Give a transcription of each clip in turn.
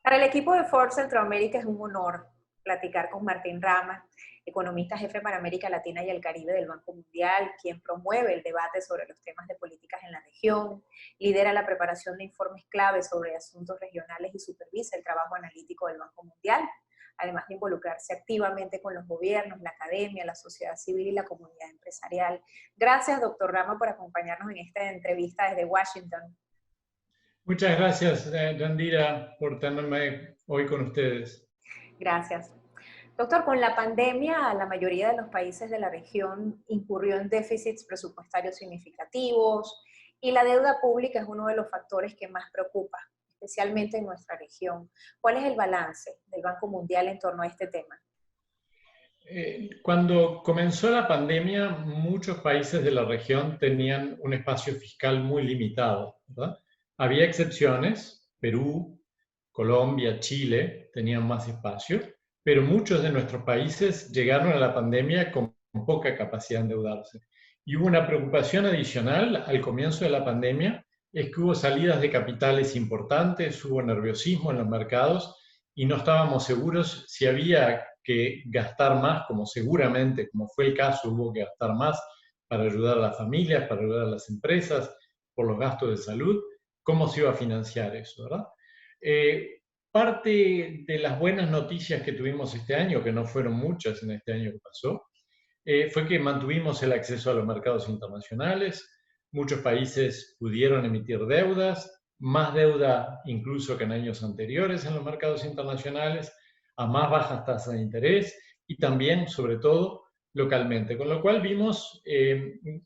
Para el equipo de Forbes Centroamérica es un honor platicar con Martín Rama, economista jefe para América Latina y el Caribe del Banco Mundial, quien promueve el debate sobre los temas de políticas en la región, lidera la preparación de informes clave sobre asuntos regionales y supervisa el trabajo analítico del Banco Mundial, además de involucrarse activamente con los gobiernos, la academia, la sociedad civil y la comunidad empresarial. Gracias, doctor Rama, por acompañarnos en esta entrevista desde Washington. Muchas gracias, Randira, por tenerme hoy con ustedes. Gracias. Doctor, con la pandemia, la mayoría de los países de la región incurrió en déficits presupuestarios significativos y la deuda pública es uno de los factores que más preocupa, especialmente en nuestra región. ¿Cuál es el balance del Banco Mundial en torno a este tema? Cuando comenzó la pandemia, muchos países de la región tenían un espacio fiscal muy limitado, ¿verdad? Había excepciones, Perú, Colombia, Chile tenían más espacio, pero muchos de nuestros países llegaron a la pandemia con poca capacidad de endeudarse. Y hubo una preocupación adicional al comienzo de la pandemia, es que hubo salidas de capitales importantes, hubo nerviosismo en los mercados y no estábamos seguros si había que gastar más, como seguramente, como fue el caso, hubo que gastar más para ayudar a las familias, para ayudar a las empresas, por los gastos de salud, cómo se iba a financiar eso, ¿verdad? Parte de las buenas noticias que tuvimos este año, que no fueron muchas en este año que pasó, fue que mantuvimos el acceso a los mercados internacionales, muchos países pudieron emitir deudas, más deuda incluso que en años anteriores en los mercados internacionales, a más bajas tasas de interés y también, sobre todo, localmente. Con lo cual vimos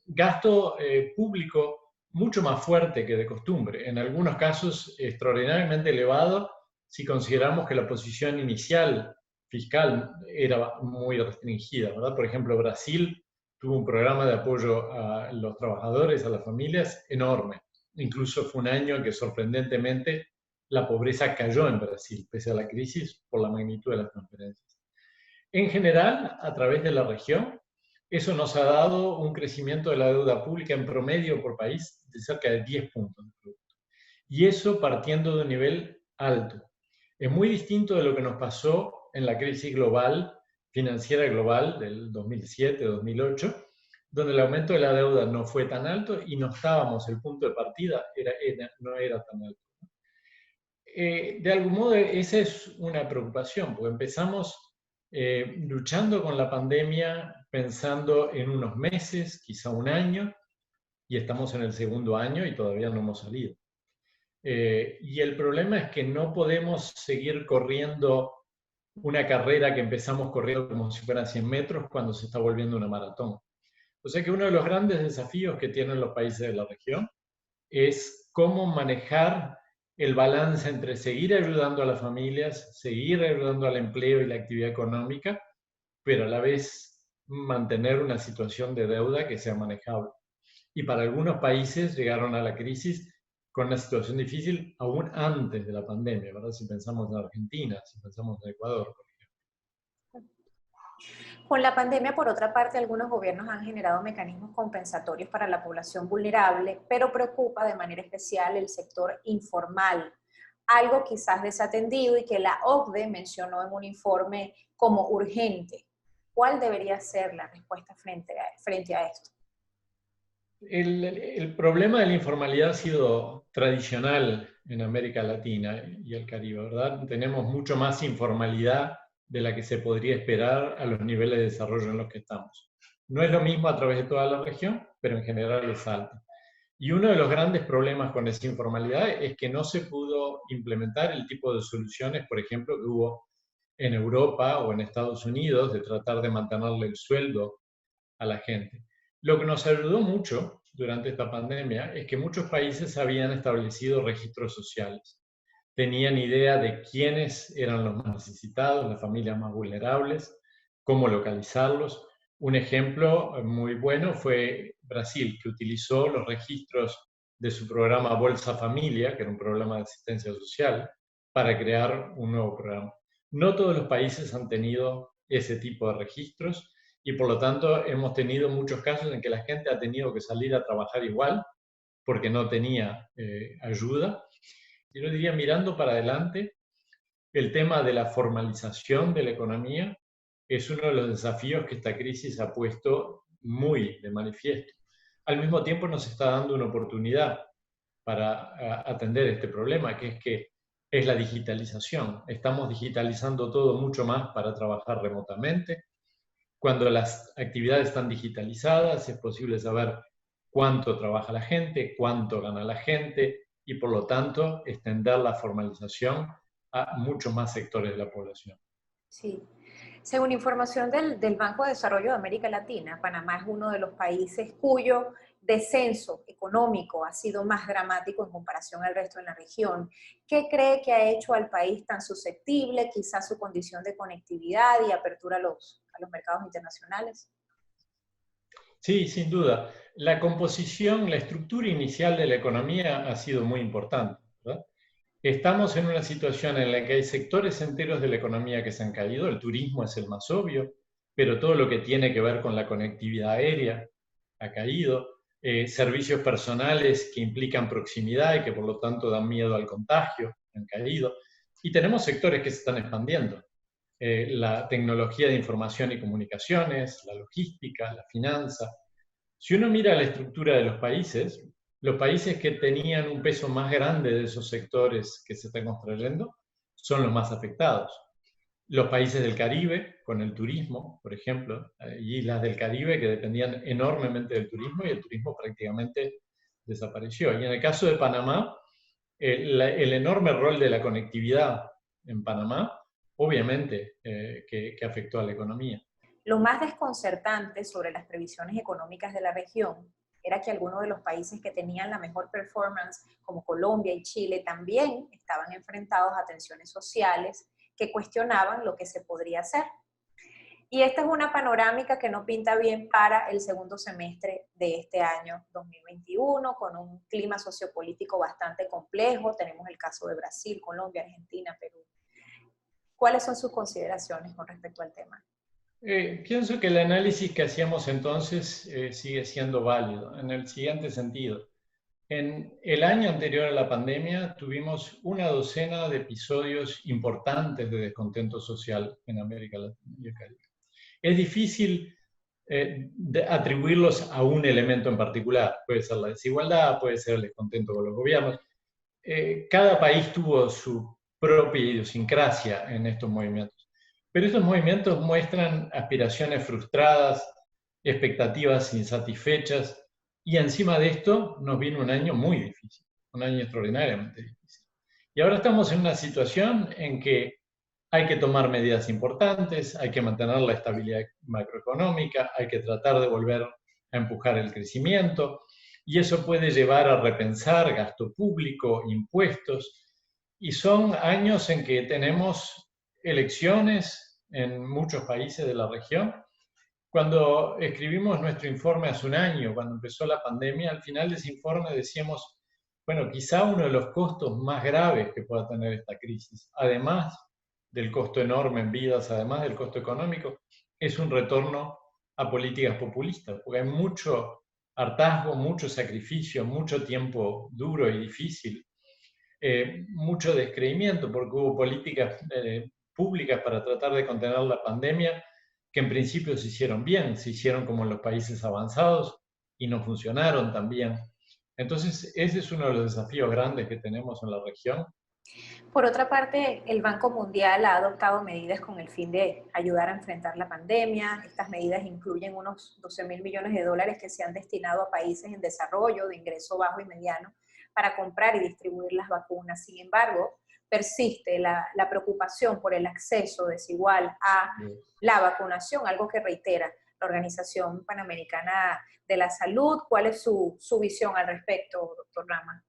gasto público mucho más fuerte que de costumbre, en algunos casos extraordinariamente elevado si consideramos que la posición inicial fiscal era muy restringida, ¿verdad? Por ejemplo, Brasil tuvo un programa de apoyo a los trabajadores, a las familias, enorme. Incluso fue un año en que sorprendentemente la pobreza cayó en Brasil, pese a la crisis, por la magnitud de las transferencias. En general, a través de la región, eso nos ha dado un crecimiento de la deuda pública en promedio por país de cerca de 10 puntos de producto. Y eso partiendo de un nivel alto. Es muy distinto de lo que nos pasó en la crisis global, financiera global del 2007-2008, donde el aumento de la deuda no fue tan alto y no estábamos, el punto de partida no era tan alto. De algún modo, esa es una preocupación, porque empezamos luchando con la pandemia pensando en unos meses, quizá un año, y estamos en el segundo año y todavía no hemos salido. Y el problema es que no podemos seguir corriendo una carrera que empezamos corriendo como si fueran 100 metros cuando se está volviendo una maratón. O sea que uno de los grandes desafíos que tienen los países de la región es cómo manejar el balance entre seguir ayudando a las familias, seguir ayudando al empleo y la actividad económica, pero a la vez mantener una situación de deuda que sea manejable. Y para algunos países llegaron a la crisis con una situación difícil aún antes de la pandemia, ¿verdad? Si pensamos en Argentina, si pensamos en Ecuador. Con la pandemia, por otra parte, algunos gobiernos han generado mecanismos compensatorios para la población vulnerable, pero preocupa de manera especial el sector informal, algo quizás desatendido y que la OCDE mencionó en un informe como urgente. ¿Cuál debería ser la respuesta frente a esto? El problema de la informalidad ha sido tradicional en América Latina y el Caribe, ¿verdad? Tenemos mucho más informalidad de la que se podría esperar a los niveles de desarrollo en los que estamos. No es lo mismo a través de toda la región, pero en general es alto. Y uno de los grandes problemas con esa informalidad es que no se pudo implementar el tipo de soluciones, por ejemplo, que hubo en Europa o en Estados Unidos, de tratar de mantenerle el sueldo a la gente. Lo que nos ayudó mucho durante esta pandemia es que muchos países habían establecido registros sociales. Tenían idea de quiénes eran los más necesitados, las familias más vulnerables, cómo localizarlos. Un ejemplo muy bueno fue Brasil, que utilizó los registros de su programa Bolsa Familia, que era un programa de asistencia social, para crear un nuevo programa. No todos los países han tenido ese tipo de registros y por lo tanto hemos tenido muchos casos en que la gente ha tenido que salir a trabajar igual porque no tenía ayuda. Yo diría, mirando para adelante, el tema de la formalización de la economía es uno de los desafíos que esta crisis ha puesto muy de manifiesto. Al mismo tiempo nos está dando una oportunidad para atender este problema, que es la digitalización. Estamos digitalizando todo mucho más para trabajar remotamente. Cuando las actividades están digitalizadas, es posible saber cuánto trabaja la gente, cuánto gana la gente y, por lo tanto, extender la formalización a muchos más sectores de la población. Sí. Según información del Banco de Desarrollo de América Latina, Panamá es uno de los países cuyo descenso económico ha sido más dramático en comparación al resto de la región. ¿Qué cree que ha hecho al país tan susceptible, quizás su condición de conectividad y apertura a los mercados internacionales? Sí, sin duda. La composición, la estructura inicial de la economía ha sido muy importante, ¿verdad? Estamos en una situación en la que hay sectores enteros de la economía que se han caído. El turismo es el más obvio, pero todo lo que tiene que ver con la conectividad aérea ha caído. Servicios personales que implican proximidad y que por lo tanto dan miedo al contagio han caído. Y tenemos sectores que se están expandiendo. La tecnología de información y comunicaciones, la logística, la finanza. Si uno mira la estructura de los países que tenían un peso más grande de esos sectores que se están construyendo son los más afectados. Los países del Caribe, con el turismo, por ejemplo, islas del Caribe que dependían enormemente del turismo y el turismo prácticamente desapareció. Y en el caso de Panamá, el enorme rol de la conectividad en Panamá, obviamente que afectó a la economía. Lo más desconcertante sobre las previsiones económicas de la región era que algunos de los países que tenían la mejor performance, como Colombia y Chile, también estaban enfrentados a tensiones sociales que cuestionaban lo que se podría hacer. Y esta es una panorámica que no pinta bien para el segundo semestre de este año 2021, con un clima sociopolítico bastante complejo. Tenemos el caso de Brasil, Colombia, Argentina, Perú. ¿Cuáles son sus consideraciones con respecto al tema? Pienso que el análisis que hacíamos entonces sigue siendo válido en el siguiente sentido. En el año anterior a la pandemia tuvimos una docena de episodios importantes de descontento social en América Latina y el Caribe. Es difícil atribuirlos a un elemento en particular. Puede ser la desigualdad, puede ser el descontento con los gobiernos. Cada país tuvo su propia idiosincrasia en estos movimientos. Pero estos movimientos muestran aspiraciones frustradas, expectativas insatisfechas, y encima de esto nos viene un año muy difícil, un año extraordinariamente difícil. Y ahora estamos en una situación en que hay que tomar medidas importantes, hay que mantener la estabilidad macroeconómica, hay que tratar de volver a empujar el crecimiento, y eso puede llevar a repensar gasto público, impuestos, y son años en que tenemos elecciones en muchos países de la región. Cuando escribimos nuestro informe hace un año, cuando empezó la pandemia, al final de ese informe decíamos, bueno, quizá uno de los costos más graves que pueda tener esta crisis, además del costo enorme en vidas, además del costo económico, es un retorno a políticas populistas, porque hay mucho hartazgo, mucho sacrificio, mucho tiempo duro y difícil, mucho descreimiento, porque hubo políticas públicas para tratar de contener la pandemia que en principio se hicieron bien, se hicieron como en los países avanzados y no funcionaron tan bien. Entonces, ese es uno de los desafíos grandes que tenemos en la región. Por otra parte, el Banco Mundial ha adoptado medidas con el fin de ayudar a enfrentar la pandemia. Estas medidas incluyen unos 12.000 millones de dólares que se han destinado a países en desarrollo de ingreso bajo y mediano para comprar y distribuir las vacunas. Sin embargo, persiste la preocupación por el acceso desigual a la vacunación, algo que reitera la Organización Panamericana de la Salud. ¿Cuál es su visión al respecto, doctor Rama?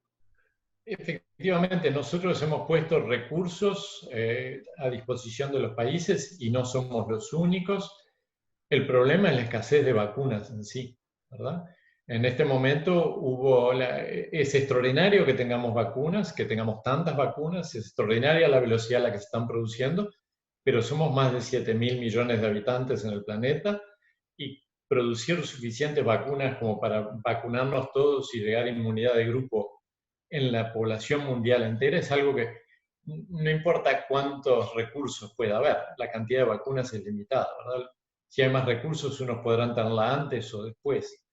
Efectivamente, nosotros hemos puesto recursos a disposición de los países y no somos los únicos. El problema es la escasez de vacunas en sí, ¿verdad? En este momento es extraordinario que tengamos vacunas, que tengamos tantas vacunas, es extraordinaria la velocidad a la que se están produciendo, pero somos más de 7.000 millones de habitantes en el planeta y producir suficientes vacunas como para vacunarnos todos y llegar a inmunidad de grupo en la población mundial entera es algo que no importa cuántos recursos pueda haber, la cantidad de vacunas es limitada, ¿verdad? Si hay más recursos, unos podrán tenerla antes o después.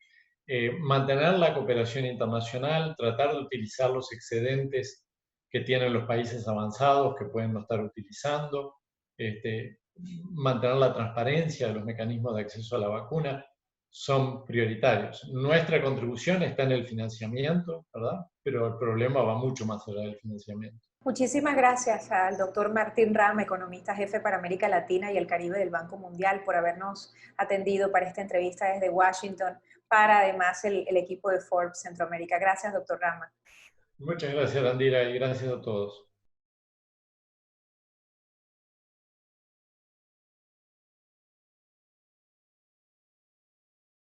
Mantener la cooperación internacional, tratar de utilizar los excedentes que tienen los países avanzados que pueden no estar utilizando, mantener la transparencia de los mecanismos de acceso a la vacuna, son prioritarios. Nuestra contribución está en el financiamiento, ¿verdad? Pero el problema va mucho más allá del financiamiento. Muchísimas gracias al doctor Martín Rama, economista jefe para América Latina y el Caribe del Banco Mundial, por habernos atendido para esta entrevista desde Washington, para además el equipo de Forbes Centroamérica. Gracias, doctor Rama. Muchas gracias, Andira, y gracias a todos.